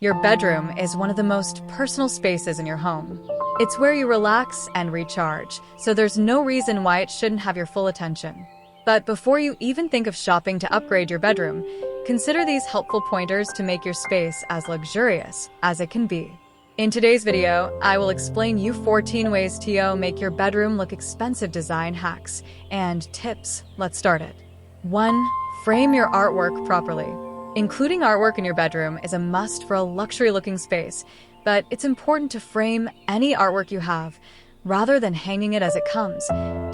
Your bedroom is one of the most personal spaces in your home. It's where you relax and recharge, so there's no reason why it shouldn't have your full attention. But before you even think of shopping to upgrade your bedroom, consider these helpful pointers to make your space as luxurious as it can be. In today's video, I will explain you 14 ways to make your bedroom look expensive design hacks and tips. Let's start it. 1. Frame your artwork properly. Including artwork in your bedroom is a must for a luxury-looking space, but it's important to frame any artwork you have, rather than hanging it as it comes,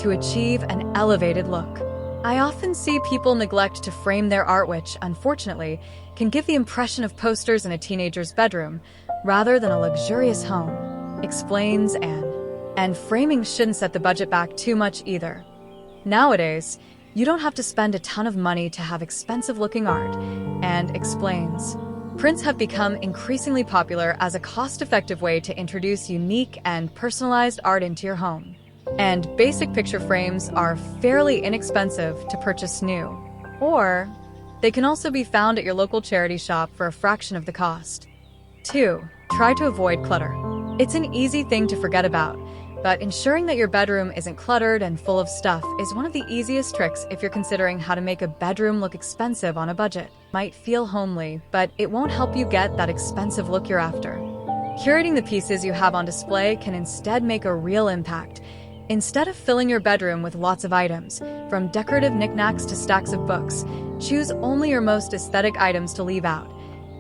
to achieve an elevated look. I often see people neglect to frame their art, which, unfortunately, can give the impression of posters in a teenager's bedroom, rather than a luxurious home, explains Anne. And framing shouldn't set the budget back too much either. Nowadays, you don't have to spend a ton of money to have expensive-looking art, and explains. Prints have become increasingly popular as a cost-effective way to introduce unique and personalized art into your home. And basic picture frames are fairly inexpensive to purchase new, or they can also be found at your local charity shop for a fraction of the cost. 2. Try to avoid clutter. It's an easy thing to forget about, but ensuring that your bedroom isn't cluttered and full of stuff is one of the easiest tricks if you're considering how to make a bedroom look expensive on a budget. Might feel homely, but it won't help you get that expensive look you're after. Curating the pieces you have on display can instead make a real impact. Instead of filling your bedroom with lots of items, from decorative knickknacks to stacks of books, choose only your most aesthetic items to leave out,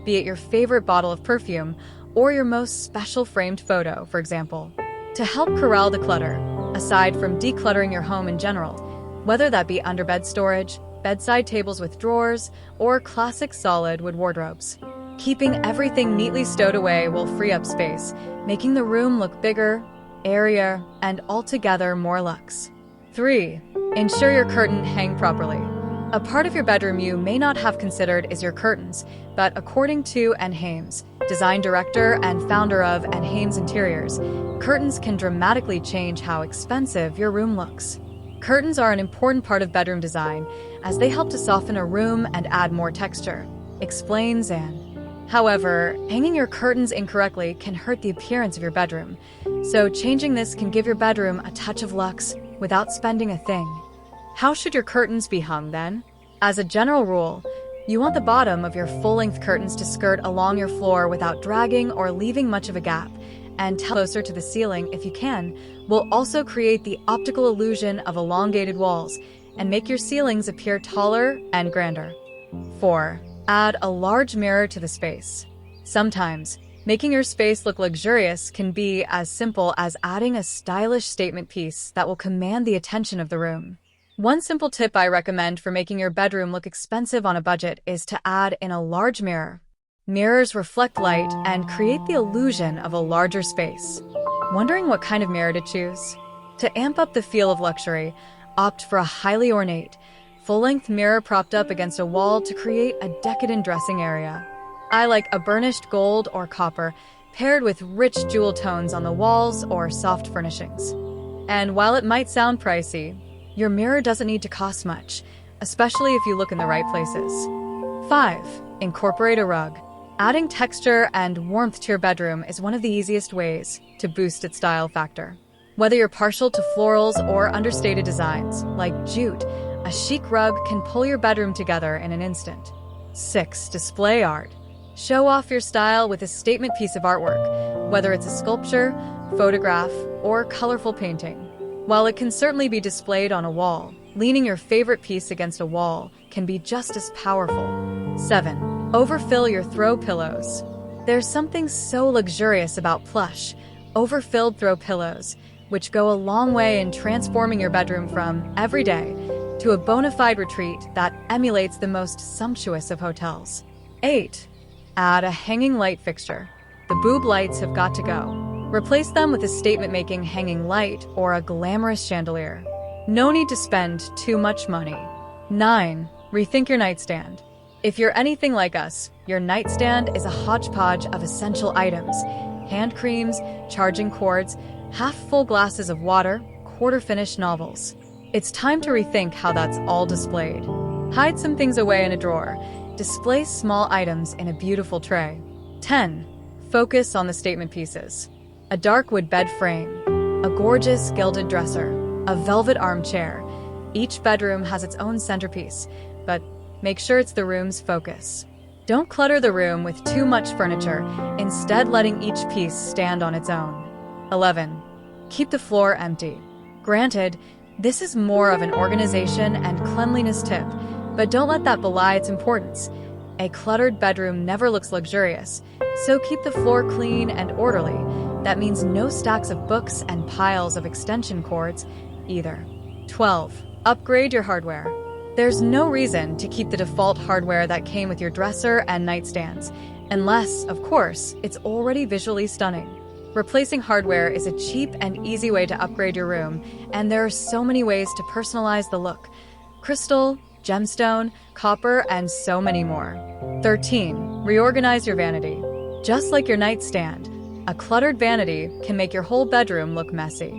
be it your favorite bottle of perfume or your most special framed photo, for example. To help corral the clutter, aside from decluttering your home in general, whether that be underbed storage, bedside tables with drawers, or classic solid wood wardrobes, keeping everything neatly stowed away will free up space, making the room look bigger, airier, and altogether more luxe. 3. Ensure your curtains hang properly. A part of your bedroom you may not have considered is your curtains, but according to Anne Hames, design director and founder of Anne Hames Interiors, curtains can dramatically change how expensive your room looks. Curtains are an important part of bedroom design, as they help to soften a room and add more texture, explains Anne. However, hanging your curtains incorrectly can hurt the appearance of your bedroom, so changing this can give your bedroom a touch of luxe without spending a thing. How should your curtains be hung then? As a general rule, you want the bottom of your full-length curtains to skirt along your floor without dragging or leaving much of a gap, and closer to the ceiling if you can, will also create the optical illusion of elongated walls and make your ceilings appear taller and grander. 4. Add a large mirror to the space. Sometimes, making your space look luxurious can be as simple as adding a stylish statement piece that will command the attention of the room. One simple tip I recommend for making your bedroom look expensive on a budget is to add in a large mirror. Mirrors reflect light and create the illusion of a larger space. Wondering what kind of mirror to choose? To amp up the feel of luxury, opt for a highly ornate, full-length mirror propped up against a wall to create a decadent dressing area. I like a burnished gold or copper, paired with rich jewel tones on the walls or soft furnishings. And while it might sound pricey, your mirror doesn't need to cost much, especially if you look in the right places. 5. Incorporate a rug. Adding texture and warmth to your bedroom is one of the easiest ways to boost its style factor. Whether you're partial to florals or understated designs, like jute, a chic rug can pull your bedroom together in an instant. 6. Display art. Show off your style with a statement piece of artwork, whether it's a sculpture, photograph, or colorful painting. While it can certainly be displayed on a wall, leaning your favorite piece against a wall can be just as powerful. 7. Overfill your throw pillows. There's something so luxurious about plush, overfilled throw pillows, which go a long way in transforming your bedroom from everyday to a bona fide retreat that emulates the most sumptuous of hotels. 8. Add a hanging light fixture. The boob lights have got to go. Replace them with a statement-making hanging light or a glamorous chandelier. No need to spend too much money. 9. Rethink your nightstand. If you're anything like us, your nightstand is a hodgepodge of essential items: hand creams, charging cords, half-full glasses of water, quarter-finished novels. It's time to rethink how that's all displayed. Hide some things away in a drawer. Display small items in a beautiful tray. 10. Focus on the statement pieces. A dark wood bed frame, a gorgeous gilded dresser, a velvet armchair. Each bedroom has its own centerpiece, but make sure it's the room's focus. Don't clutter the room with too much furniture, instead letting each piece stand on its own. 11. Keep the floor empty. Granted, this is more of an organization and cleanliness tip, but don't let that belie its importance. A cluttered bedroom never looks luxurious, so keep the floor clean and orderly. That means no stacks of books and piles of extension cords either. 12. Upgrade your hardware. There's no reason to keep the default hardware that came with your dresser and nightstands, unless, of course, it's already visually stunning. Replacing hardware is a cheap and easy way to upgrade your room, and there are so many ways to personalize the look. Crystal, gemstone, copper, and so many more. 13. Reorganize your vanity. Just like your nightstand, a cluttered vanity can make your whole bedroom look messy.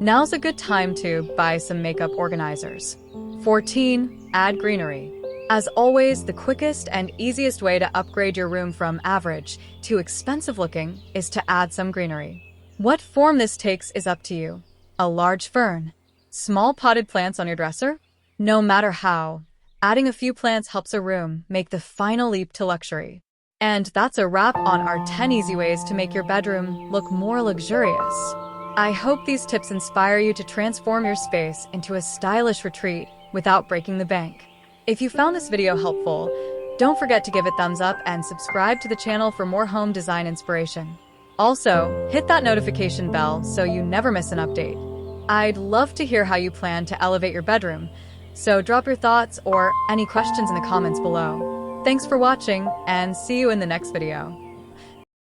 Now's a good time to buy some makeup organizers. 14. Add greenery. As always, the quickest and easiest way to upgrade your room from average to expensive looking is to add some greenery. What form this takes is up to you. A large fern, small potted plants on your dresser? No matter how, adding a few plants helps a room make the final leap to luxury. And that's a wrap on our 10 easy ways to make your bedroom look more luxurious. I hope these tips inspire you to transform your space into a stylish retreat without breaking the bank. If you found this video helpful, don't forget to give it a thumbs up and subscribe to the channel for more home design inspiration. Also, hit that notification bell so you never miss an update. I'd love to hear how you plan to elevate your bedroom, so drop your thoughts or any questions in the comments below. Thanks for watching, and see you in the next video.